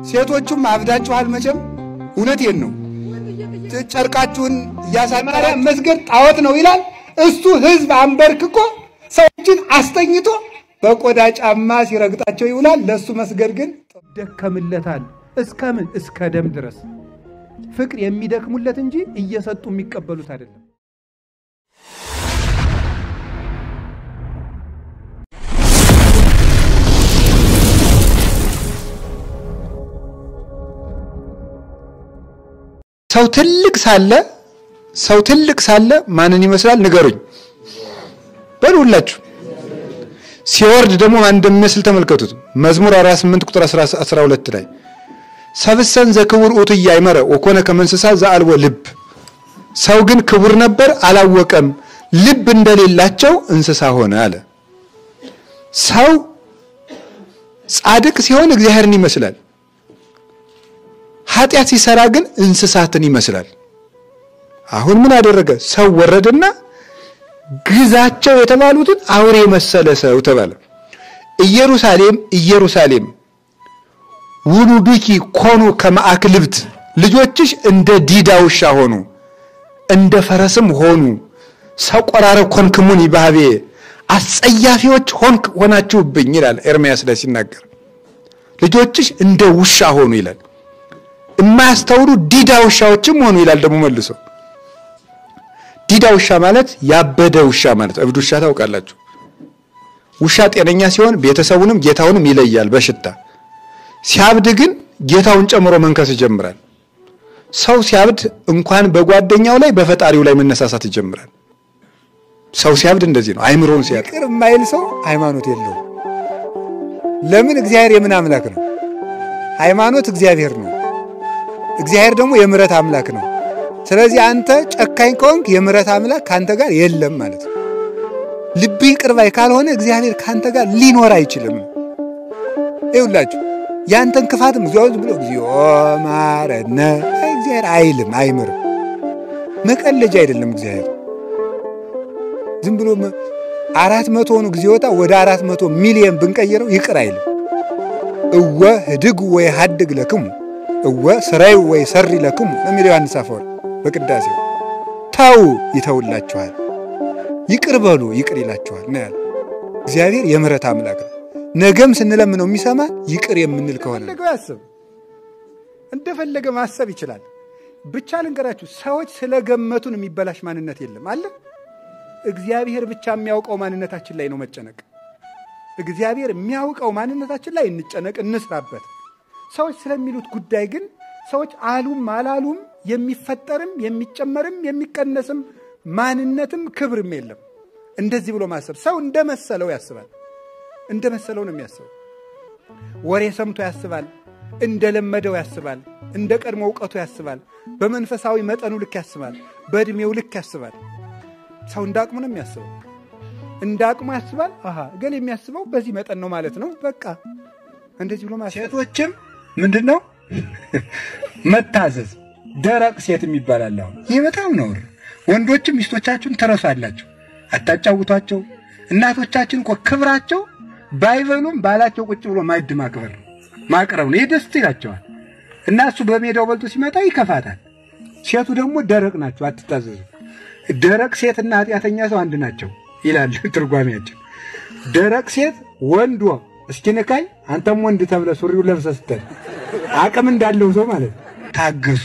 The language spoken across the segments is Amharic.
ሴቶቹም አብዳችኋል መቼም እውነቴን ነው ጨርቃችሁን ያሳማሪያ መስገድ ጣዖት ነው ይላል እሱ ህዝብ አንበርክኮ ሰዎችን አስተኝቶ በቆዳ ጫማ ሲረግጣቸው ይውላል ለሱ መስገድ ግን ደከምለታል እስከምን እስከ ደም ድረስ ፍቅር የሚደክሙለት እንጂ እየሰጡ የሚቀበሉት አይደለም ሰው ትልቅ ሳለ ማንን ይመስላል ንገሩኝ በሉላችሁ ሲወርድ ደግሞ ማን እንደሚመስል ተመልከቱት መዝሙር 48 ቁጥር 12 ላይ ሰብሰን ዘክቡር ኡት ያይመረ ወኮነ ከመንሰሳ ዘአልወ ልብ ሰው ግን ክቡር ነበር አላወቀም ልብ እንደሌላቸው እንስሳ ሆነ አለ ሰው ጻድቅ ሲሆን እግዚአብሔርን ይመስላል ኃጢያት ሲሰራ ግን እንስሳትን ይመስላል አሁን ምን አደረገ ሰው ወረደና ግዛቸው የተባሉትን አውሬ መሰለ ሰው ተባለ ኢየሩሳሌም ውሉዱኪ ኮኑ ከማአክልብት ልጆችሽ እንደ ዲዳ ውሻ ሆኑ እንደ ፈረስም ሆኑ ሰቆራረ ኮንክሙን ይባቤ አስጸያፊዎች ሆናችሁብኝ ይላል ኤርምያስ ላይ ሲናገር ልጆችሽ እንደ ውሻ ሆኑ ይላል የማያስተውሉ ዲዳ ውሻዎችም ሆኑ ይላል ደግሞ መልሶ ዲዳ ውሻ ማለት ያበደ ውሻ ማለት እብድ ውሻ ታውቃላችሁ ውሻ ጤነኛ ሲሆን ቤተሰቡንም ጌታውንም ይለያል በሽታ ሲያብድ ግን ጌታውን ጨምሮ መንከስ ይጀምራል ሰው ሲያብድ እንኳን በጓደኛው ላይ በፈጣሪው ላይ መነሳሳት ይጀምራል ሰው ሲያብድ እንደዚህ ነው አይምሮን ሲያጥ ቅር ማይል ሰው ሃይማኖት የለው ለምን እግዚአብሔር የምን አምላክ ነው ሃይማኖት እግዚአብሔር ነው እግዚአብሔር ደግሞ የምሕረት አምላክ ነው ስለዚህ አንተ ጨካኝ ከሆንክ የምሕረት አምላክ ካንተ ጋር የለም ማለት ነው ልብ ይቅርባይ ካልሆነ እግዚአብሔር ካንተ ጋር ሊኖር አይችልም ይውላችሁ ያንተን ክፋትም እግዚአብሔር ብሎ እግዚኦ ማረነ እግዚአብሔር አይልም አይምርም መቀለጃ አይደለም እግዚአብሔር ዝም ብሎ 400 ነው እግዚኦታ ወደ 400 ሚሊዮን ብንቀይረው ይቅር አይልም እወ ህድግ ወይ ሐድግ ለክሙ እወ ሰራይ ወይ ሰሪ ለክሙ ለሚለው አንሳፈር በቅዳሴው ታው ይተውላችኋል ይቅር በሉ ይቅር ይላችኋል ነው ያለው እግዚአብሔር የምሕረት አምላክ ነው ነገም ስንለምነው የሚሰማ ይቅር የምንል ከሆነ እንደገና ያስብ እንደፈለገ ማሰብ ይችላል ብቻ ልንገራችሁ ሰዎች ስለገመቱን የሚበላሽ ማንነት የለም አለ እግዚአብሔር ብቻ የሚያውቀው ማንነታችን ላይ ነው መጨነቅ እግዚአብሔር የሚያውቀው ማንነታችን ላይ እንጨነቅ እንስራበት ሰዎች ስለሚሉት ጉዳይ ግን ሰዎች አሉም አላሉም የሚፈጠርም የሚጨመርም የሚቀነስም ማንነትም ክብርም የለም እንደዚህ ብሎ ማሰብ ሰው እንደመሰለው ያስባል እንደመሰለው ነው የሚያስበው ወሬ ሰምቶ ያስባል እንደለመደው ያስባል እንደ ቀድሞ ዕውቀቱ ያስባል በመንፈሳዊ መጠኑ ልክ ያስባል በእድሜው ልክ ያስባል ሰው እንዳቅሙ ነው የሚያስበው እንዳቅሙ ያስባል አሃ ገል የሚያስበው በዚህ መጠን ነው ማለት ነው በቃ እንደዚህ ብሎ ማሰብ ሴቶችም ምንድነው መታዘዝ ደረቅ ሴት የሚባላል አሁን ይሄ በጣም ነው ወንዶችም ሚስቶቻችሁን ተረሳላችሁ አታጫውቷቸው እናቶቻችን እኮ ክብራቸው ባይበሉም ባላቸው ቁጭ ብሎ ማይድ ማክበር ማቅረብ ነው ይሄ ደስ ይላቸዋል እና እሱ በሜዳው በልቶ ሲመጣ ይከፋታል ሴቱ ደግሞ ደረቅ ናቸው አትታዘዙ ደረቅ ሴትና ኃጢያተኛ ሰው አንድ ናቸው ይላል ትርጓሜያችን ደረቅ ሴት ወንዶ እስኪነካይ አንተም ወንድ ተብለ ሱሪው ለብሰህ ስትል አቅም እንዳለው ሰው ማለት ታገሱ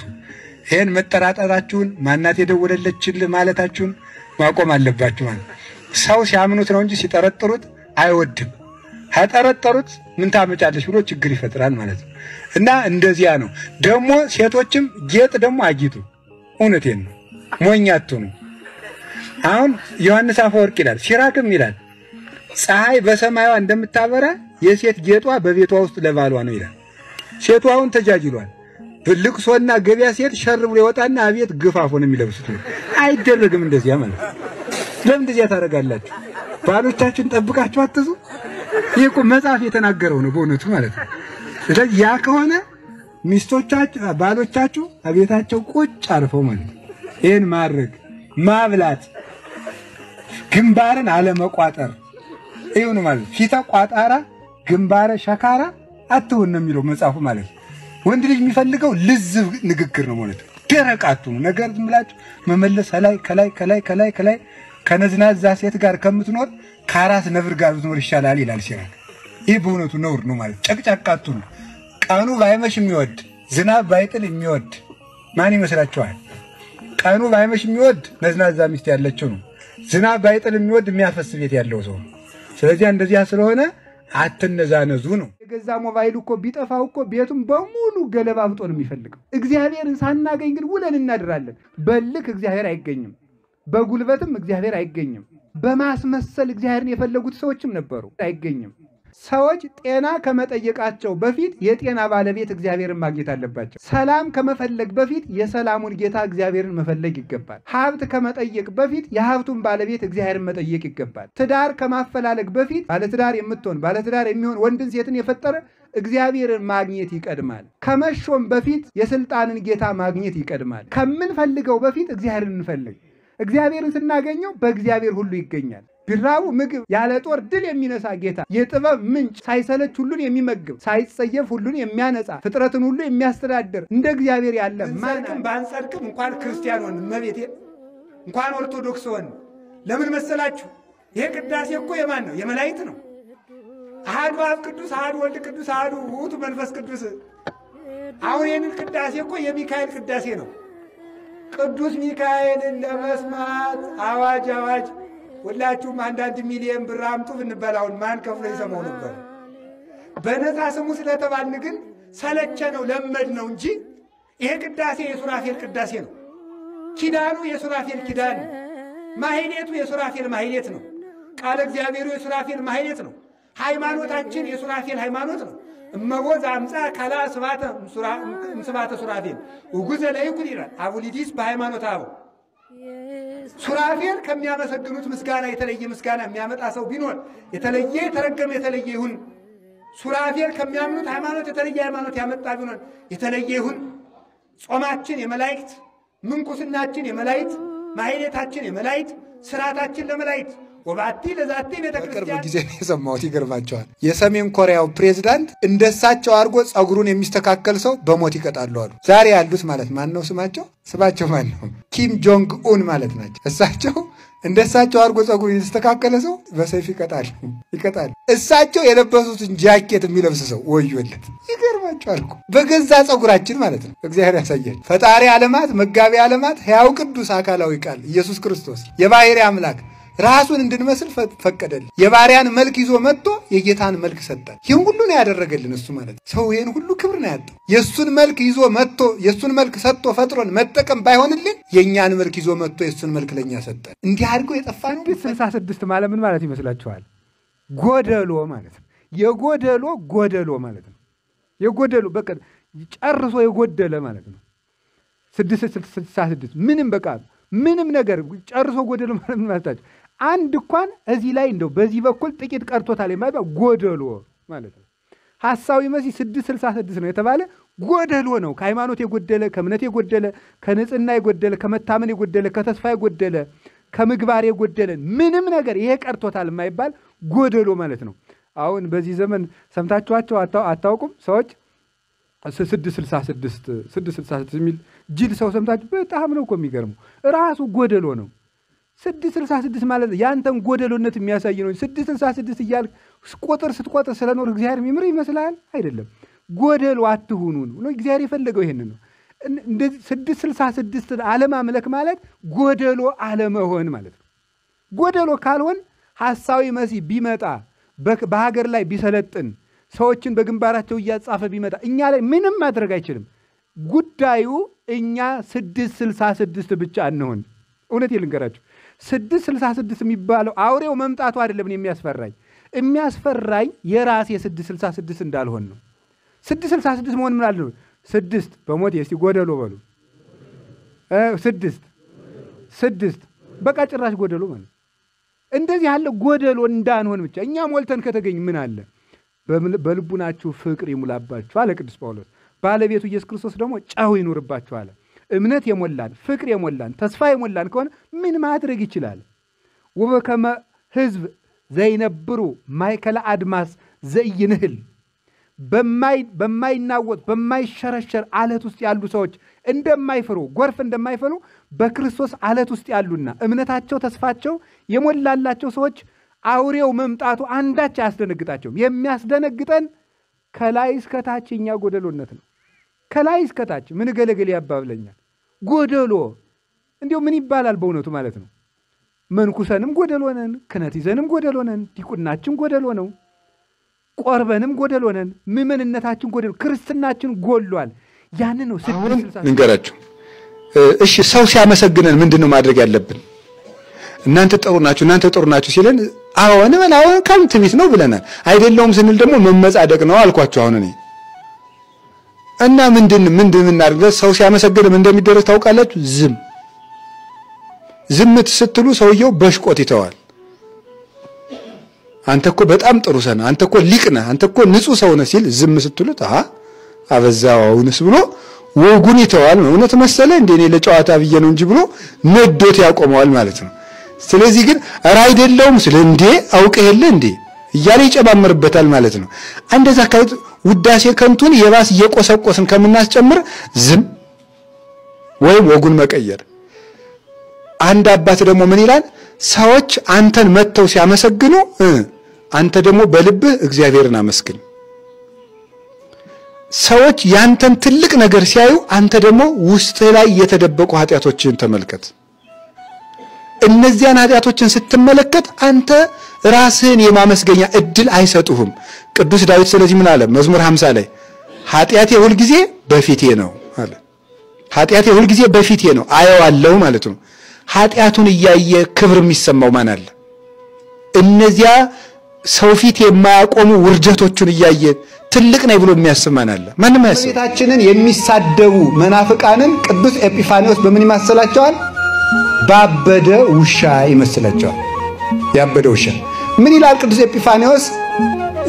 ይሄን መጠራጠራችሁን ማናት የደወለለችል ማለታችሁን ማቆም አለባችሁ ማለት ሰው ሲያምኑት ነው እንጂ ሲጠረጥሩት አይወድም ሀጠረጠሩት ምን ታመጫለሽ ብሎ ችግር ይፈጥራል ማለት ነው እና እንደዚያ ነው ደግሞ ሴቶችም ጌጥ ደግሞ አጊጡ እውነቴን ነው ሞኛቱ ነው አሁን ዮሐንስ አፈወርቅ ይላል ሲራክም ይላል ፀሐይ በሰማያዋ እንደምታበራ የሴት ጌጧ በቤቷ ውስጥ ለባሏ ነው ይላል ሴቷ አሁን ተጃጅሏል ብልቅሶና ገበያ ሴት ሸር ብሎ ይወጣና አቤት ግፋፎ ነው የሚለብሱት አይደረግም እንደዚያ ማለት ለምን እንደዚያ ታረጋላችሁ ባሎቻችን ጠብቃችሁ አትዙ ይሄ መጽሐፍ የተናገረው ነው በእውነቱ ማለት ነው ስለዚህ ያ ከሆነ ሚስቶቻችሁ ባሎቻችሁ አቤታቸው ቁጭ አርፈው ማለት ይሄን ማድረግ ማብላት ግንባርን አለመቋጠር ይሁን ማለት ፊታ ቋጣራ ግንባረ ሸካራ አትሁን ነው የሚለው መጽሐፉ ማለት ወንድ ልጅ የሚፈልገው ልዝብ ንግግር ነው ማለት ነው። ደረቃቱ ነገር ዝም ብላችሁ መመለስ ከላይ ከነዝናዛ ሴት ጋር ከምትኖር ከአራስ ነብር ጋር ብትኖር ይሻላል ይላል ሲራክ። ይህ በእውነቱ ነውር ነው ማለት ጨቅጫቃቱ ነው። ቀኑ ባይመሽ የሚወድ ዝናብ ባይጥል የሚወድ ማን ይመስላችኋል? ቀኑ ባይመሽ የሚወድ ነዝናዛ ሚስት ያለችው ነው። ዝናብ ባይጥል የሚወድ የሚያፈስ ቤት ያለው ሰው። ስለዚህ እንደዚያ ስለሆነ አትነዛነዙ ነው። የገዛ ሞባይል እኮ ቢጠፋው እኮ ቤቱን በሙሉ ገለባብጦ ነው የሚፈልገው። እግዚአብሔርን ሳናገኝ ግን ውለን እናድራለን። በልክ እግዚአብሔር አይገኝም፣ በጉልበትም እግዚአብሔር አይገኝም። በማስመሰል እግዚአብሔርን የፈለጉት ሰዎችም ነበሩ፣ አይገኝም። ሰዎች ጤና ከመጠየቃቸው በፊት የጤና ባለቤት እግዚአብሔርን ማግኘት አለባቸው። ሰላም ከመፈለግ በፊት የሰላሙን ጌታ እግዚአብሔርን መፈለግ ይገባል። ሀብት ከመጠየቅ በፊት የሀብቱን ባለቤት እግዚአብሔርን መጠየቅ ይገባል። ትዳር ከማፈላለግ በፊት ባለትዳር የሚሆን ወንድን ሴትን የፈጠረ እግዚአብሔርን ማግኘት ይቀድማል። ከመሾም በፊት የስልጣንን ጌታ ማግኘት ይቀድማል። ከምንፈልገው በፊት እግዚአብሔርን እንፈልግ። እግዚአብሔርን ስናገኘው በእግዚአብሔር ሁሉ ይገኛል። ቢራቡ ምግብ ያለ ጦር ድል የሚነሳ ጌታ፣ የጥበብ ምንጭ፣ ሳይሰለች ሁሉን የሚመግብ ሳይጸየፍ ሁሉን የሚያነጻ ፍጥረትን ሁሉ የሚያስተዳድር እንደ እግዚአብሔር ያለ ማንም ባንጸድቅም እንኳን ክርስቲያን ሆን መቤቴ እንኳን ኦርቶዶክስ ሆን ለምን መሰላችሁ? ይሄ ቅዳሴ እኮ የማን ነው? የመላእክት ነው። አሐዱ አብ ቅዱስ፣ አሐዱ ወልድ ቅዱስ፣ አሐዱ ውእቱ መንፈስ ቅዱስ። አሁን ይህንን ቅዳሴ እኮ የሚካኤል ቅዳሴ ነው። ቅዱስ ሚካኤልን ለመስማት አዋጅ አዋጅ ሁላችሁም አንዳንድ ሚሊዮን ብር አምጡ ብንበላውን ማን ከፍሎ ይሰማው ነበር? በነፃ ስሙ ስለተባልን ግን ሰለቸ ነው ለመድ ነው እንጂ ይሄ ቅዳሴ የሱራፌል ቅዳሴ ነው። ኪዳኑ የሱራፌል ኪዳን ነው። ማህሌቱ የሱራፌል ማህሌት ነው። ቃለ እግዚአብሔሩ የሱራፌል ማህሌት ነው። ሃይማኖታችን የሱራፌል ሃይማኖት ነው። እመቦዝ አምፃ ካላ ስባተ ሱራፌል ውጉዘ ለይኩን ይላል አቡሊዲስ በሃይማኖት አበው። ሱራፌል ከሚያመሰግኑት ምስጋና የተለየ ምስጋና የሚያመጣ ሰው ቢኖር የተለየ የተረገመ የተለየ ይሁን። ሱራፌል ከሚያምኑት ሃይማኖት የተለየ ሃይማኖት ያመጣ ቢኖር የተለየ ይሁን። ጾማችን የመላእክት፣ ምንኩስናችን የመላእክት፣ ማህሌታችን የመላእክት፣ ስርዓታችን ለመላእክት ወባቲ ለዛቲ ቤተክርስቲያን። በቅርብ ጊዜ የሰማሁት ይገርማቸዋል። የሰሜን ኮሪያው ፕሬዝዳንት እንደሳቸው አድርጎ ጸጉሩን የሚስተካከል ሰው በሞት ይቀጣሉ አሉ። ዛሬ ያሉት ማለት ማን ነው? ስማቸው ማን ነው? ኪም ጆንግ ኡን ማለት ናቸው። እሳቸው እንደሳቸው አድርጎ ጸጉሩን የተስተካከለ ሰው በሰይፍ ይቀጣል። እሳቸው የለበሱትን ጃኬት የሚለብስ ሰው ወዮለት። ይገርማቸዋል እኮ በገዛ ጸጉራችን ማለት ነው። እግዚአብሔር ያሳየን። ፈጣሪ ዓለማት መጋቢ ዓለማት ሕያው ቅዱስ አካላዊ ቃል ኢየሱስ ክርስቶስ የባሕርይ አምላክ ራሱን እንድንመስል ፈቀደልን። የባሪያን መልክ ይዞ መጥቶ የጌታን መልክ ሰጠን። ይህን ሁሉ ነው ያደረገልን እሱ ማለት ነው። ሰው ይህን ሁሉ ክብር ነው ያጣው። የእሱን መልክ ይዞ መጥቶ የእሱን መልክ ሰጥቶ ፈጥሮን መጠቀም ባይሆንልን የእኛን መልክ ይዞ መጥቶ የእሱን መልክ ለእኛ ሰጠን። እንዲህ አድርጎ የጠፋን 66 ማለት ምን ማለት ይመስላችኋል? ጎደሎ ማለት ነው። የጎደሎ ጎደሎ ማለት ነው። የጎደሎ በቃ ጨርሶ የጎደለ ማለት ነው። 66 ምንም በቃ ምንም ነገር ጨርሶ ጎደሎ ማለት ምን ማለታችሁ? አንድ እንኳን እዚህ ላይ እንደው በዚህ በኩል ጥቂት ቀርቶታል የማይባል ጎደሎ ማለት ነው። ሐሳዊ መሲህ 666 ነው የተባለ ጎደሎ ነው። ከሃይማኖት የጎደለ፣ ከእምነት የጎደለ፣ ከንጽህና የጎደለ፣ ከመታመን የጎደለ፣ ከተስፋ የጎደለ፣ ከምግባር የጎደለ ምንም ነገር ይሄ ቀርቶታል የማይባል ጎደሎ ማለት ነው። አሁን በዚህ ዘመን ሰምታችኋቸው አታውቁም? ሰዎች 666 የሚል ጅል ሰው ሰምታችሁ በጣም ነው እኮ የሚገርመው። ራሱ ጎደሎ ነው። 666 ማለት ያንተን ጎደሎነት የሚያሳይ ነው። 666 እያልክ ቁጥር ስትቆጥር ስለኖር እግዚአብሔር የሚምር ይመስላል? አይደለም። ጎደሎ አትሁኑ ነው እግዚአብሔር የፈለገው። ይሄንን ነው። እንደዚህ 666 አለማምለክ ማለት ጎደሎ አለመሆን ማለት ነው። ጎደሎ ካልሆን ሐሳዊ መሲህ ቢመጣ በሀገር ላይ ቢሰለጥን ሰዎችን በግንባራቸው እያጻፈ ቢመጣ እኛ ላይ ምንም ማድረግ አይችልም። ጉዳዩ እኛ 666 ብቻ አንሆን። እውነት ልንገራችሁ 666 የሚባለው አውሬው መምጣቱ አይደለም የሚያስፈራኝ። የሚያስፈራኝ የራሴ 666 እንዳልሆን ነው። 666 መሆን ምን አለ? 6 በሞት እስቲ ጎደሎ በሉ። 6 በቃ ጭራሽ ጎደሎ ማለት እንደዚህ ያለ ጎደሎ እንዳንሆን ብቻ እኛ ሞልተን ከተገኝ ምን አለ? በልቡናችሁ ፍቅር ይሙላባችሁ አለ ቅዱስ ጳውሎስ። ባለቤቱ ኢየሱስ ክርስቶስ ደግሞ ጨው ይኑርባችሁ አለ። እምነት የሞላን ፍቅር የሞላን ተስፋ የሞላን ከሆነ ምን ማድረግ ይችላል? ወበከመ ሕዝብ ዘይነብሩ ማእከለ አድማስ ዘይንህል በማይናወጥ በማይሸረሸር አለት ውስጥ ያሉ ሰዎች እንደማይፈሩ ጎርፍ እንደማይፈሩ በክርስቶስ አለት ውስጥ ያሉና እምነታቸው ተስፋቸው የሞላላቸው ሰዎች አውሬው መምጣቱ አንዳች አያስደነግጣቸውም። የሚያስደነግጠን ከላይ እስከ ታች የኛ ጎደሎነት ነው። ከላይ እስከ ታች ምን ገለገለ ያባብለኛል ጎደሎ እንዴው ምን ይባላል በእውነቱ ማለት ነው። መንኩሰንም ጎደሎ ነን፣ ክህነት ይዘንም ጎደሎ ነን፣ ዲቁናችን ጎደሎ ነው፣ ቆርበንም ጎደሎ ነን፣ ምእመንነታችን ጎደሎ፣ ክርስትናችን ጎሏል። ያን ነው 660 ንገራችሁ። እሺ ሰው ሲያመሰግነን ምንድነው ማድረግ ያለብን? እናንተ ጥሩ ናችሁ ሲለን አዎ እንበላው ካንተ ቤት ነው ብለናል። አይደለም ስንል ደግሞ መመጻደቅ ነው አልኳችሁ። አሁን እኔ እና ምንድን እናድርግ? ሰው ሲያመሰግንም እንደሚደረግ ታውቃላችሁ። ዝምት ስትሉ ሰውየው በሽቆት ይተዋል። አንተ እኮ በጣም ጥሩ ሰው ነህ፣ አንተ እኮ ሊቅ ነህ፣ አንተ እኮ ንጹህ ሰው ነህ ሲል ዝም ስትሉት አበዛው አሁንስ ብሎ ወጉን ይተዋል። እውነት መሰለ እንደ እኔ ለጨዋታ ብዬ ነው እንጂ ብሎ ነዶት ያቆመዋል ማለት ነው። ስለዚህ ግን አይደለም ስለ እንዴ አውቀህ የለ እንዴ እያለ ይጨማምርበታል ማለት ነው። እንደዛ ካይት ውዳሴ ከንቱን የባስ እየቆሰቆስን ከምናስጨምር ዝም ወይም ወጉን መቀየር። አንድ አባት ደግሞ ምን ይላል? ሰዎች አንተን መተው ሲያመሰግኑ አንተ ደግሞ በልብህ እግዚአብሔርን አመስግን። ሰዎች ያንተን ትልቅ ነገር ሲያዩ አንተ ደግሞ ውስጥ ላይ የተደበቁ ኃጢያቶችን ተመልከት። እነዚያን ኃጢያቶችን ስትመለከት አንተ ራስህን የማመስገኛ እድል አይሰጡህም። ቅዱስ ዳዊት ስለዚህ ምን አለ? መዝሙር 50 ላይ ኃጢያቴ ሁሉ ጊዜ በፊቴ ነው አለ። ኃጢያቴ ሁሉ ጊዜ በፊቴ ነው አየዋለሁ ማለት ነው። ኃጢያቱን እያየ ክብር የሚሰማው ማን አለ? እነዚያ ሰው ፊት የማያቆሙ ውርጀቶቹን እያየ ትልቅ ነው ብሎ የሚያስብ ማን አለ? ማንም ያስብ። ቤታችንን የሚሳደቡ መናፍቃንን ቅዱስ ኤጲፋኒዎስ በምን ይመስላቸዋል? ባበደ ውሻ ይመስላቸዋል። ያበደ ውሻ ምን ይላል ቅዱስ ኤጲፋኒዎስ?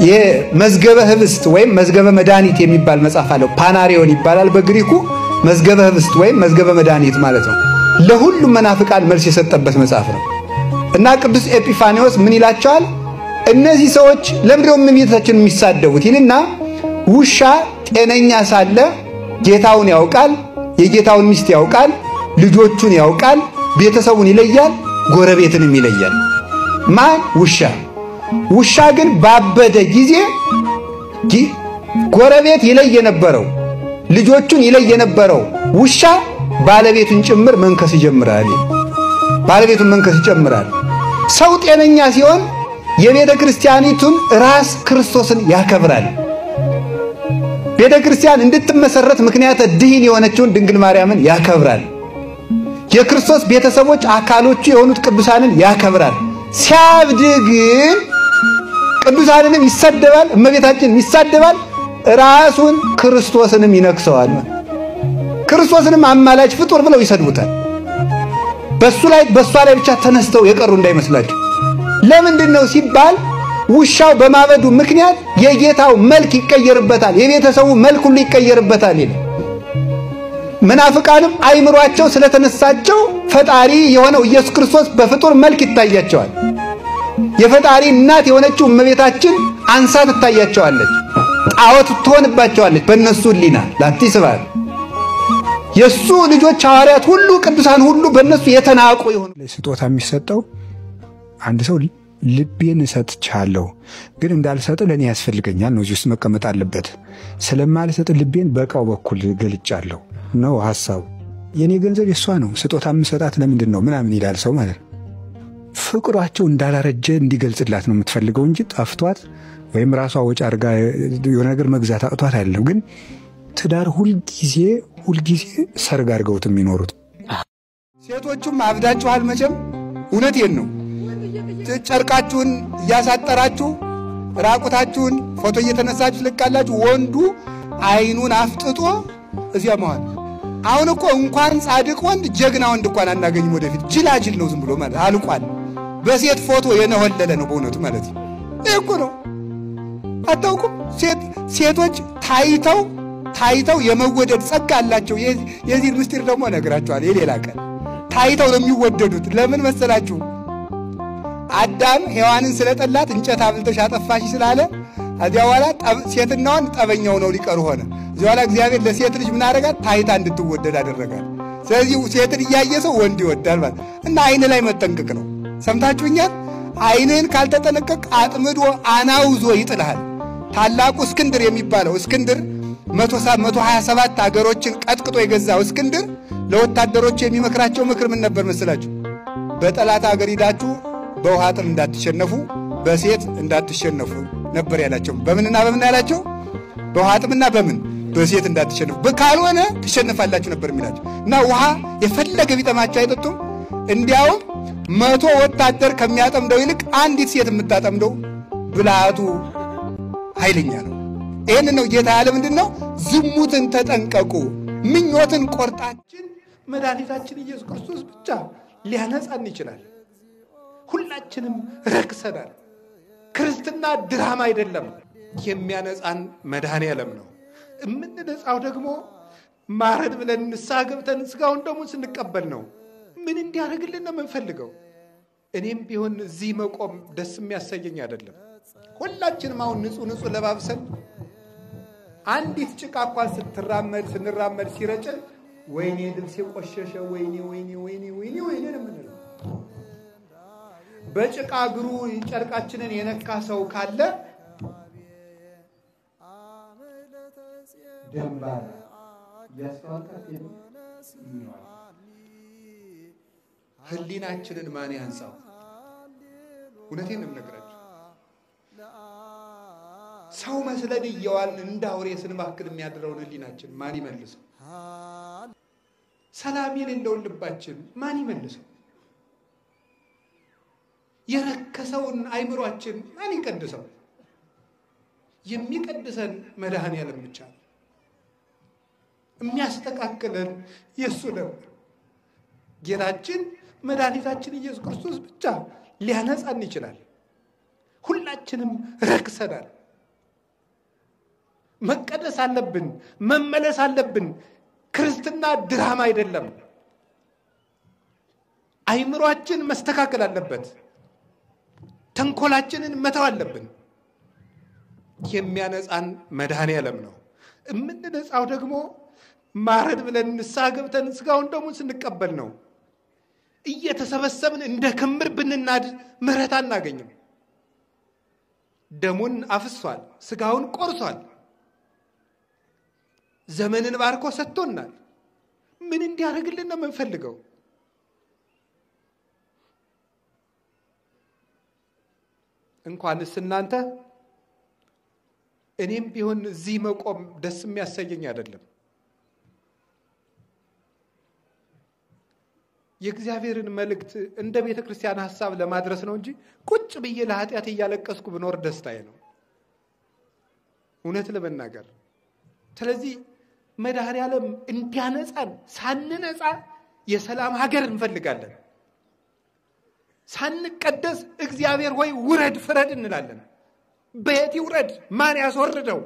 የመዝገበ ህብስት ወይም መዝገበ መድኃኒት የሚባል መጽሐፍ አለው። ፓናሪዮን ይባላል በግሪኩ። መዝገበ ህብስት ወይም መዝገበ መድኃኒት ማለት ነው። ለሁሉም መናፍቃን መልስ የሰጠበት መጽሐፍ ነው። እና ቅዱስ ኤጲፋኒዎስ ምን ይላቸዋል? እነዚህ ሰዎች ለምንድነው እመቤታችንን የሚሳደቡት ይልና ውሻ ጤነኛ ሳለ ጌታውን ያውቃል፣ የጌታውን ሚስት ያውቃል፣ ልጆቹን ያውቃል፣ ቤተሰቡን ይለያል፣ ጎረቤትንም ይለያል። ማን? ውሻ። ውሻ ግን ባበደ ጊዜ ጎረቤት ይለይ የነበረው ልጆቹን ይለይ የነበረው ውሻ ባለቤቱን ጭምር መንከስ ይጀምራል። ባለቤቱን መንከስ ይጀምራል። ሰው ጤነኛ ሲሆን የቤተ ክርስቲያኒቱን ራስ ክርስቶስን ያከብራል። ቤተ ክርስቲያን እንድትመሰረት ምክንያት ድህን የሆነችውን ድንግል ማርያምን ያከብራል። የክርስቶስ ቤተሰቦች አካሎቹ የሆኑት ቅዱሳንን ያከብራል። ሲያብድ ግን ቅዱሳንንም ይሳደባል፣ እመቤታችንን ይሳደባል፣ ራሱን ክርስቶስንም ይነክሰዋል። ክርስቶስንም አማላጅ ፍጡር ብለው ይሰድቡታል። በሷ ላይ ብቻ ተነስተው የቀሩ እንዳይመስላችሁ። ለምንድነው ሲባል ውሻው በማበዱ ምክንያት የጌታው መልክ ይቀየርበታል፣ የቤተሰቡ መልክ ሁሉ ይቀየርበታል ይላል። መናፍቃንም አይምሯቸው ስለተነሳቸው ፈጣሪ የሆነው ኢየሱስ ክርስቶስ በፍጡር መልክ ይታያቸዋል። የፈጣሪ እናት የሆነችው እመቤታችን አንሳ ትታያቸዋለች፣ ጣዖት ትሆንባቸዋለች። በእነሱ ሊና ላትስባል የሱ ልጆች ሐዋርያት ሁሉ ቅዱሳን ሁሉ በእነሱ የተናቁ ይሆኑ። ስጦታ የሚሰጠው አንድ ሰው ልቤን ሰጥቻለሁ ግን እንዳልሰጥ ለኔ ያስፈልገኛል ነው፣ እዚህ ውስጥ መቀመጥ አለበት። ስለማልሰጥ ልቤን በቃው በኩል ገልጫለሁ ነው ሐሳቡ። የኔ ገንዘብ የሷ ነው፣ ስጦታ የምሰጣት ለምንድን ነው ምናምን ይላል ሰው ማለት ነው። ፍቅሯቸው እንዳላረጀ እንዲገልጽላት ነው የምትፈልገው እንጂ ጠፍቷት ወይም ራሷ ወጪ አድርጋ የሆነ ነገር መግዛት አቅቷት አይደለም። ግን ትዳር ሁልጊዜ ሰርግ አድርገውት የሚኖሩት ሴቶቹም አብዳችኋል መቼም። እውነቴን ነው። ጨርቃችሁን እያሳጠራችሁ ራቁታችሁን ፎቶ እየተነሳችሁ ልካላችሁ። ወንዱ አይኑን አፍጥጦ እዚያ መዋል። አሁን እኮ እንኳን ጻድቅ ወንድ ጀግና ወንድ እንኳን አናገኝም። ወደፊት ጅላጅል ነው ዝም ብሎ ማለት አልቋል። በሴት ፎቶ የነሆለለ ነው በእውነቱ ማለት ነው። ይሄ እኮ ነው። አታውቁም? ሴቶች ታይተው የመወደድ ጸጋ አላቸው። የዚህ ምስጢር ደግሞ እነግራችኋለሁ የሌላ ቀን። ታይተው ነው የሚወደዱት። ለምን መሰላችሁ? አዳም ሔዋንን ስለጠላት እንጨት አብልተሽ አጠፋሽ ስላለ እዚያ በኋላ ሴትናውን ጠበኛው ነው ሊቀሩ ሆነ። እዚያ በኋላ እግዚአብሔር ለሴት ልጅ ምን አደረጋት? ታይታ እንድትወደድ አደረጋት። ስለዚህ ሴትን እያየ ሰው ወንድ ይወዳል ማለት እና አይን ላይ መጠንቀቅ ነው። ሰምታችሁኛል? አይንን ካልተጠነቀቅ አጥምዶ አናውዞ ይጥልሃል። ታላቁ እስክንድር የሚባለው እስክንድር 127 ሀገሮችን ቀጥቅጦ የገዛው እስክንድር ለወታደሮቹ የሚመክራቸው ምክር ምን ነበር መሰላችሁ? በጠላት ሀገር ሂዳችሁ በውሃ ጥል እንዳትሸነፉ፣ በሴት እንዳትሸነፉ ነበር ያላቸው። በምንና በምን ያላቸው? በውሃ ጥምና በምን በሴት እንዳትሸነፉ፣ ካልሆነ ትሸነፋላችሁ ነበር የሚላቸው። እና ውሃ የፈለገ ቢጠማቸው አይጠጡም። እንዲያውም 100 ወታደር ከሚያጠምደው ይልቅ አንዲት ሴት የምታጠምደው ብልሃቱ ኃይለኛ ነው። ይህን ነው ጌታ ያለ ምንድን ነው? ዝሙትን ተጠንቀቁ፣ ምኞትን ቆርጣችን መድኃኒታችን ኢየሱስ ክርስቶስ ብቻ ሊያነጻን ይችላል። ሁላችንም ረክሰናል። ክርስትና ድራማ አይደለም፣ የሚያነጻን መድኃኔዓለም ነው። የምንነጻው ደግሞ ማረን ብለን ንስሐ ገብተን ሥጋውን ደሙን ስንቀበል ነው። ምን እንዲያደርግልን ነው የምንፈልገው? እኔም ቢሆን እዚህ መቆም ደስ የሚያሰኘኝ አይደለም። ሁላችንም አሁን ንጹህ ለባብሰን አንዲት ጭቃ እንኳን ስንራመድ ሲረጭን ወይኔ ልብሴ ቆሸሸ፣ ወይኔ ነው የምንለው። በጭቃ እግሩ ጨርቃችንን የነካ ሰው ካለ ደምባር ያስዋልቃት ይኖራል። ህሊናችንን ማን ያንሳው? እውነቴን ነው የምነግራችሁ። ሰው መስለን እየዋልን እንዳውሬ ስንባክል የሚያድረውን ህሊናችን ማን ይመልሰው? ሰላም የሌለውን ልባችን ማን ይመልሰው? የረከሰውን አይምሯችን ማን ይቀድሰው? የሚቀድሰን መድኃኔዓለም ብቻ ነው። የሚያስተካክለን የሱ ነው። ጌታችን መድኃኒታችን ኢየሱስ ክርስቶስ ብቻ ሊያነጻን ይችላል። ሁላችንም ረክሰናል። መቀደስ አለብን፣ መመለስ አለብን። ክርስትና ድራማ አይደለም። አይምሯችን መስተካከል አለበት። ተንኮላችንን መተው አለብን። የሚያነጻን መድኃኔዓለም ነው። የምንነጻው ደግሞ ማረን ብለን ንስሐ ገብተን ሥጋውን ደሙን ስንቀበል ነው። እየተሰበሰብን እንደ ክምር ብንናድ ምሕረት አናገኝም። ደሙን አፍሷል፣ ሥጋውን ቆርሷል፣ ዘመንን ባርኮ ሰጥቶናል። ምን እንዲያደርግልን ነው የምንፈልገው? እንኳንስ እናንተ እኔም ቢሆን እዚህ መቆም ደስ የሚያሰኘኝ አይደለም። የእግዚአብሔርን መልእክት እንደ ቤተ ክርስቲያን ሐሳብ ለማድረስ ነው እንጂ ቁጭ ብዬ ለኃጢአት እያለቀስኩ ብኖር ደስታዬ ነው፣ እውነት ለመናገር። ስለዚህ መድኃኔዓለም እንዲያነጻን ሳንነጻ የሰላም ሀገር እንፈልጋለን። ሳንቀደስ እግዚአብሔር ሆይ ውረድ ፍረድ እንላለን። በየት ይውረድ? ማን ያስወርደው?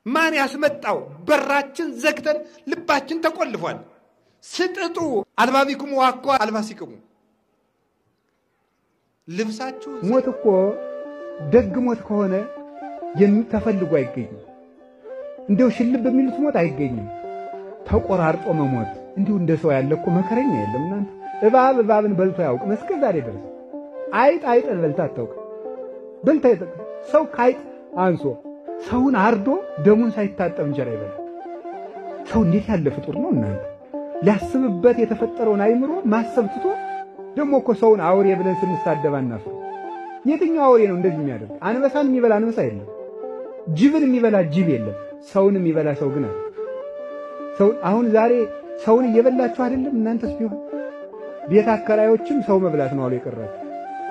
ማን ያስመጣው? በራችን ዘግተን ልባችን ተቆልፏል። ስጥጡ አልባቢክሙ ዋኮ አልባሲክሙ። ልብሳችሁ ሞት እኮ ደግ ሞት ከሆነ ተፈልጎ አይገኝም። እንደው ሽልብ በሚሉት ሞት አይገኝም። ተቆራርጦ መሞት እንዲሁ እንደ ሰው ያለ እኮ መከረኛ የለም። እናንተ እባብን በልቶ ያውቅ መስቀል ዛሬ ድረስ አይጥን በልታ አታውቅ። በልታ ሰው ካይጥ አንሶ ሰውን አርዶ ደሙን ሳይታጠብ እንጀራ ይበላል። ሰው እንዴት ያለ ፍጡር ነው እናንተ! ሊያስብበት የተፈጠረውን አይምሮ ማሰብ ትቶ ደግሞ እኮ ሰውን አውሬ ብለን ስንሳደብ አናፍር። የትኛው አውሬ ነው እንደዚህ የሚያደርግ? አንበሳን የሚበላ አንበሳ የለም፣ ጅብን የሚበላ ጅብ የለም፣ ሰውን የሚበላ ሰው ግን አለ። ሰው አሁን ዛሬ ሰውን እየበላችሁ አይደለም እናንተስ ቢሆን? ቤት አከራዮችም ሰው መብላት ነው አሉ የቀራችሁ።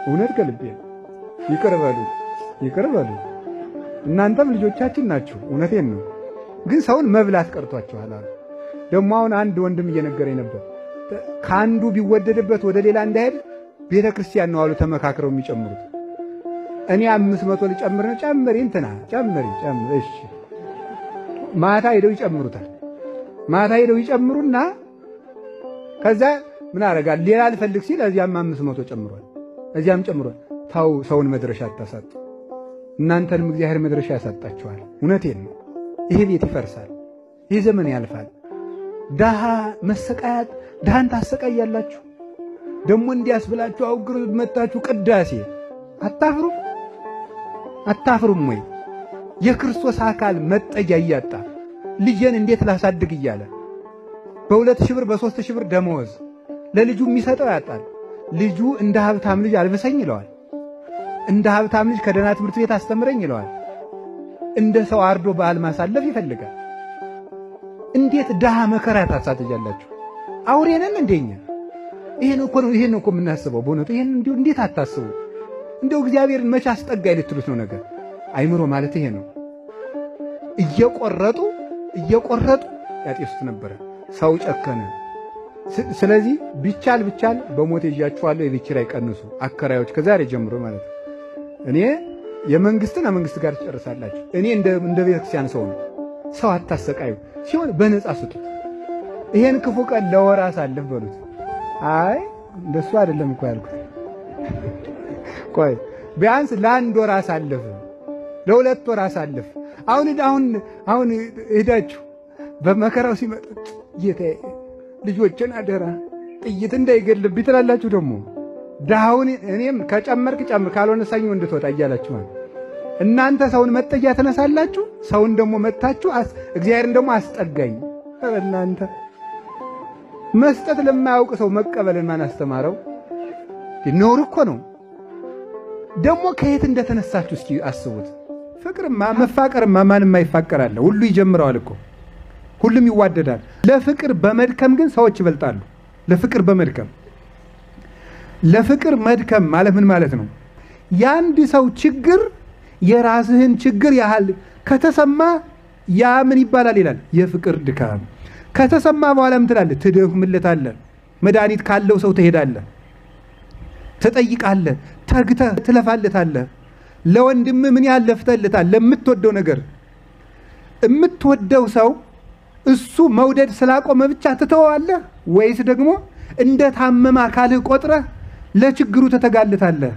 እውነት ከልቤ ይቅር በሉ። እናንተም ልጆቻችን ናችሁ፣ እውነቴን ነው። ግን ሰውን መብላት ቀርቷችኋል አሉ። ደግሞ አሁን አንድ ወንድም እየነገረኝ ነበር። ከአንዱ ቢወደድበት ወደ ሌላ እንዳይሄድ ቤተ ክርስቲያን ነው አሉ ተመካክረው የሚጨምሩት። እኔ 500 ልጨምር ነው። ጨምሪ እንትና ጨምሪ። እሺ ማታ ሄደው ይጨምሩታል። ማታ ሄደው ይጨምሩና ከዛ ምን አረጋል? ሌላ ልፈልግ ሲል እዚያም 500 ጨምሯል፣ እዚያም ጨምሯል። ታው ሰውን መድረሻ አታሳጡ። እናንተንም እግዚአብሔር መድረሻ ያሳጣችኋል። እውነቴን ነው። ይሄ ቤት ይፈርሳል። ይሄ ዘመን ያልፋል። ድሃ መሰቃያት ድሃን ታሰቃያላችሁ። ደግሞ እንዲያስብላችሁ አውግሩ መጣችሁ ቅዳሴ አታፍሩም ወይ? የክርስቶስ አካል መጠጊያ እያጣ ልጄን እንዴት ላሳድግ እያለ በ2000 ብር በ3000 ብር ደመወዝ ለልጁ የሚሰጠው ያጣል። ልጁ እንደ ሀብታም ልጅ አልብሰኝ ይለዋል። እንደ ሀብታም ልጅ ከደህና ትምህርት ቤት አስተምረኝ ይለዋል። እንደ ሰው አርዶ በዓል ማሳለፍ ይፈልጋል። እንዴት ድሃ መከራ ታሳጥጃላችሁ? አውሬ ነን እንደኛ? ይሄን እኮ የምናስበው በእውነቱ። ይሄን እንዴት አታስቡ? እንደው እግዚአብሔርን መቼ አስጠጋኝ ልትሉት ነው ነገር። አይምሮ ማለት ይሄ ነው። እየቆረጡ ያጤሱት ነበረ። ሰው ጨከነ። ስለዚህ ቢቻል በሞት ይዣችኋለሁ የቤት ኪራይ ቀንሱ አከራዮች ከዛሬ ጀምሮ ማለት ነው። እኔ የመንግስትን ከመንግስት ጋር ትጨርሳላችሁ። እኔ እንደ ቤተክርስቲያን ሰው ነው። ሰው አታሰቃዩ። ሲሆን በነጻ ስጡት። ይሄን ክፉ ቀን ለወር አሳልፍ በሉት። አይ እንደሱ አይደለም እኮ ያልኩት። ቆይ ቢያንስ ለአንድ ወር አሳልፍ፣ ለሁለት ወር አሳልፍ። አሁን ሄዳችሁ በመከራው ሲመጣ ጌታዬ ልጆችን አደራ ጥይት እንዳይገልብኝ ትላላችሁ። ደግሞ ዳውን እኔም ከጨመርክ ጨምር ካልሆነ ሰኞ እንድትወጣ እያላችሁ ማለት እናንተ ሰውን መጠጊያ ተነሳላችሁ። ሰውን ደግሞ መታችሁ እግዚአብሔርን ደግሞ አስጠጋኝ። እናንተ መስጠት ለማያውቅ ሰው መቀበልን ማን አስተማረው? ነውር እኮ ነው። ደግሞ ከየት እንደተነሳችሁ እስኪ አስቡት። ፍቅርማ መፋቀርማ ማንም አይፋቀራል። ሁሉ ይጀምራል እኮ ሁሉም ይዋደዳል። ለፍቅር በመድከም ግን ሰዎች ይበልጣሉ። ለፍቅር መድከም ማለት ምን ማለት ነው? ያንድ ሰው ችግር የራስህን ችግር ያህል ከተሰማ ያ ምን ይባላል ይላል? የፍቅር ድካም። ከተሰማ በኋላ ምን ትላለህ? ትደክምለታለህ። መድኃኒት ካለው ሰው ትሄዳለህ፣ ትጠይቃለህ፣ ተግተህ ትለፋለታለህ። ለወንድም ምን ያህል ለፍተህለታል? ለምትወደው ነገር የምትወደው ሰው እሱ መውደድ ስላቆመ ብቻ ትተዋለህ ወይስ ደግሞ እንደ ታመማ አካልህ ቆጥረህ ለችግሩ ተተጋልታለህ?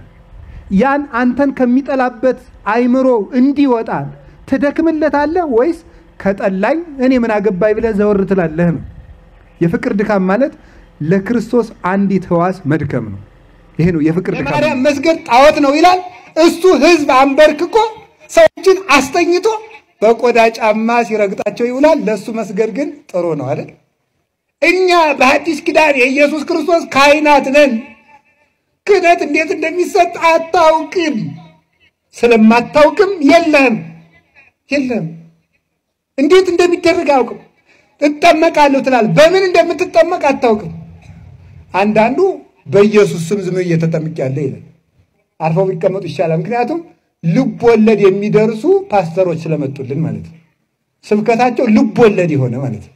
ያን አንተን ከሚጠላበት አይምሮ እንዲወጣ ትደክምለታለህ ወይስ ከጠላኝ እኔ ምን አገባይ ብለህ ዘወር ትላለህ ነው? የፍቅር ድካም ማለት ለክርስቶስ አንዲት ሕዋስ መድከም ነው። ይሄ ነው የፍቅር ድካም። ማርያም መስገድ ጣዖት ነው ይላል እሱ። ህዝብ አንበርክኮ ሰዎችን አስተኝቶ በቆዳ ጫማ ሲረግጣቸው ይውላል። ለሱ መስገድ ግን ጥሩ ነው አይደል? እኛ በሐዲስ ኪዳን የኢየሱስ ክርስቶስ ካህናት ነን። ክህነት እንዴት እንደሚሰጥ አታውቅም። ስለማታውቅም የለም እንዴት እንደሚደረግ አያውቅም። እጠመቃለሁ ትላለህ። በምን እንደምትጠመቅ አታውቅም። አንዳንዱ በኢየሱስ ስም ዝም እየተጠመቅያለሁ ይላል። አርፈው ቢቀመጡ ይሻላል። ምክንያቱም ልብ ወለድ የሚደርሱ ፓስተሮች ስለመጡልን ማለት ነው። ስብከታቸው ልብ ወለድ የሆነ ማለት ነው፣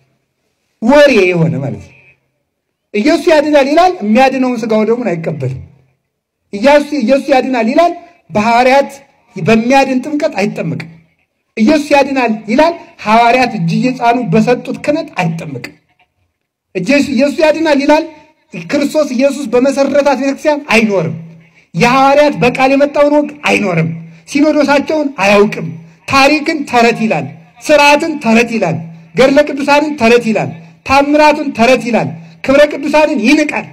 ወሬ የሆነ ማለት ነው። ኢየሱስ ያድናል ይላል፣ የሚያድነውን ስጋው ደግሞ አይቀበልም። ኢየሱስ ያድናል ይላል፣ በሐዋርያት በሚያድን ጥምቀት አይጠመቅም። ኢየሱስ ያድናል ይላል፣ ሐዋርያት እጅ እየጫኑ በሰጡት ክህነት አይጠመቅም። ኢየሱስ ያድናል ይላል፣ ክርስቶስ ኢየሱስ በመሰረታት ቤተክርስቲያን አይኖርም። የሐዋርያት በቃል የመጣውን ወግ አይኖርም። ሲኖዶሳቸውን አያውቅም። ታሪክን ተረት ይላል፣ ስርዓትን ተረት ይላል፣ ገድለ ቅዱሳንን ተረት ይላል፣ ታምራቱን ተረት ይላል፣ ክብረ ቅዱሳንን ይንቃል።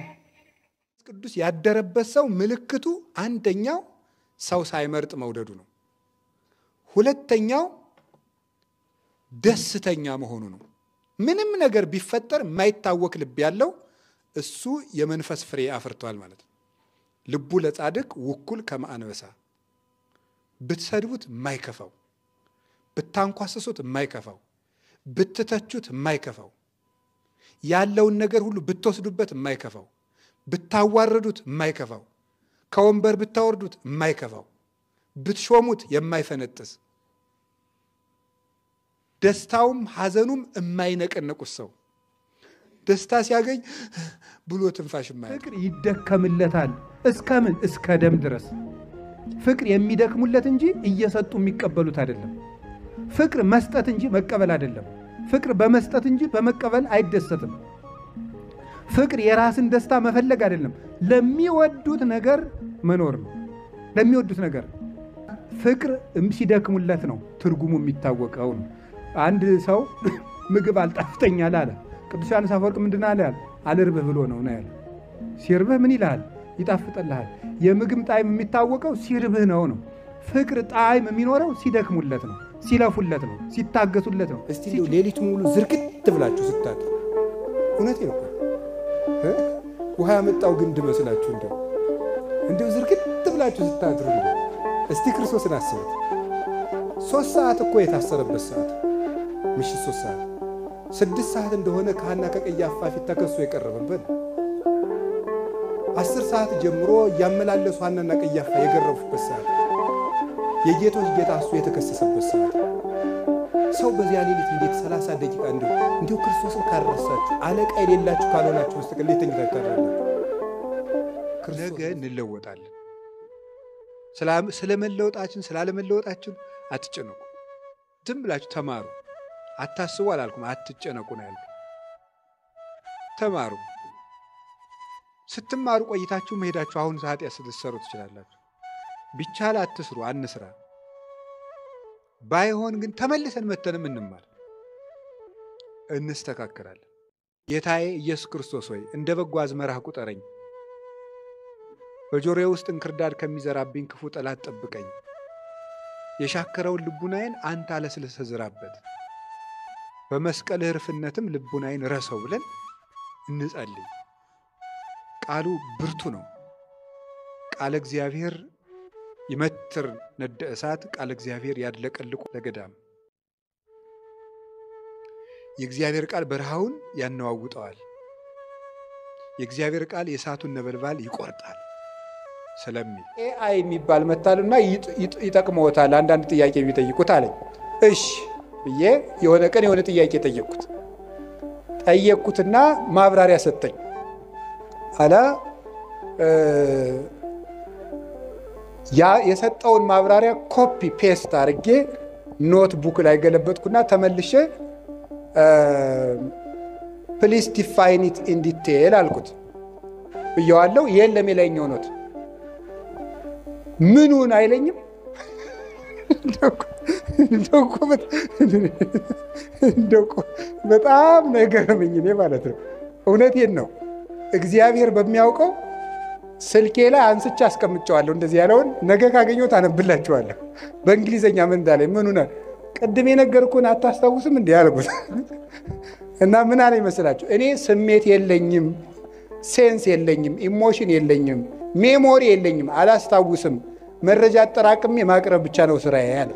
ቅዱስ ያደረበት ሰው ምልክቱ አንደኛው ሰው ሳይመርጥ መውደዱ ነው። ሁለተኛው ደስተኛ መሆኑ ነው። ምንም ነገር ቢፈጠር የማይታወክ ልብ ያለው እሱ የመንፈስ ፍሬ አፍርቷል ማለት ነው። ልቡ ለጻድቅ ውኩል ከመአንበሳ። ብትሰድቡት የማይከፋው፣ ብታንኳስሱት የማይከፋው፣ ብትተቹት የማይከፋው፣ ያለውን ነገር ሁሉ ብትወስዱበት የማይከፋው፣ ብታዋርዱት የማይከፋው፣ ከወንበር ብታወርዱት የማይከፋው፣ ብትሾሙት የማይፈነጥስ፣ ደስታውም ሐዘኑም የማይነቀነቁት ሰው ደስታ ሲያገኝ ብሎ ትንፋሽ የማያውቅ። ፍቅር ይደከምለታል። እስከምን? እስከ ደም ድረስ። ፍቅር የሚደክሙለት እንጂ እየሰጡ የሚቀበሉት አይደለም። ፍቅር መስጠት እንጂ መቀበል አይደለም። ፍቅር በመስጠት እንጂ በመቀበል አይደሰትም። ፍቅር የራስን ደስታ መፈለግ አይደለም፣ ለሚወዱት ነገር መኖር ነው። ለሚወዱት ነገር ፍቅር ሲደክሙለት ነው ትርጉሙ የሚታወቀው ነው። አንድ ሰው ምግብ አልጣፍጠኛል አለ። ቅዱስ ዮሐንስ አፈወርቅ ምንድን አለ? አልርብህ ብሎ ነው ያለ። ሲርብህ ምን ይልሃል? ይጣፍጥልሃል። የምግብ ጣዕም የሚታወቀው ሲርብህ ነው። ፍቅር ጣዕም የሚኖረው ሲደክሙለት ነው፣ ሲለፉለት ነው፣ ሲታገሱለት ነው። እስቲ ሌሊቱ ሙሉ ዝርግት ብላችሁ ስታድሩ እውነቴን እኮ ውሃ ያመጣው ግንድ መስላችሁ እንደው ዝርግት ብላችሁ ስታድሩ እስቲ ክርስቶስን አስቡት። 3 ሰዓት እኮ የታሰረበት ሰዓት ምሽት 3 ሰዓት 6 ሰዓት እንደሆነ ከሐና ከቀያፋ ፊት ተከሶ የቀረበበት 10 ሰዓት ጀምሮ እያመላለሱ ሐናና ቀያፋ የገረፉበት ሰዓት የጌቶች ጌታ እሱ የተከሰሰበት ሰዓት ሰው በዚያ ሌሊት እንዴት 30 ደቂቃ እንደው ክርስቶስን ካረሳችሁ አለቃ የሌላችሁ ካልሆናችሁ በስተቀር ለተኝታ ታደርጋላችሁ። ነገ እንለወጣለን። ስለመለወጣችን ስላለመለወጣችን አትጨነቁ። ዝም ብላችሁ ተማሩ። አታስቡ አላልኩም፣ አትጨነቁ ነው ያልኩት። ተማሩ። ስትማሩ ቆይታችሁ መሄዳችሁ አሁን ኃጢአት ስትሰሩ ትችላላችሁ። ቢቻል አትስሩ፣ አንስራ። ባይሆን ግን ተመልሰን መተንም እንማር፣ እንስተካከራለን። ጌታዬ ኢየሱስ ክርስቶስ ሆይ እንደ በጎ አዝመራህ ቁጠረኝ፣ በጆሮዬ ውስጥ እንክርዳድ ከሚዘራብኝ ክፉ ጠላት ጠብቀኝ። የሻከረውን ልቡናዬን አንተ አለስልሰህ ዝራበት፣ በመስቀልህ ርፍነትም ልቡናዬን ረሰው ብለን እንጸልይ። ቃሉ ብርቱ ነው። ቃለ እግዚአብሔር ይመትር ነደ እሳት፣ ቃለ እግዚአብሔር ያድለቀልቁ ለገዳም። የእግዚአብሔር ቃል በረሃውን ያነዋውጠዋል። የእግዚአብሔር ቃል የእሳቱን ነበልባል ይቆርጣል ስለሚል ኤአይ የሚባል መታሉና ይጠቅመዎታል አንዳንድ ጥያቄ የሚጠይቁት አለኝ። እሺ ብዬ የሆነ ቀን የሆነ ጥያቄ ጠየቅኩትና ማብራሪያ ሰጠኝ። አላ ያ የሰጠውን ማብራሪያ ኮፒ ፔስት አድርጌ ኖትቡክ ላይ ገለበጥኩና ተመልሼ ፕሊስ ዲፋይን ኢት ኢን ዲቴል አልኩት ብየዋለሁ። የለም የላይኛው ኖት ምኑን አይለኝም። በጣም ነው የገረመኝ እኔ ማለት ነው። እውነቴን ነው። እግዚአብሔር በሚያውቀው ስልኬ ላይ አንስቼ አስቀምጨዋለሁ። እንደዚህ ያለውን ነገ ካገኘሁት አነብላችኋለሁ። በእንግሊዘኛ ምን እንዳለኝ ምኑን ቅድም የነገርኩህን አታስታውስም እንዲህ ያልኩት እና ምን አለ ይመስላችሁ? እኔ ስሜት የለኝም፣ ሴንስ የለኝም፣ ኢሞሽን የለኝም፣ ሜሞሪ የለኝም፣ አላስታውስም። መረጃ አጠራቅሜ ማቅረብ ብቻ ነው ስራዬ ያለ።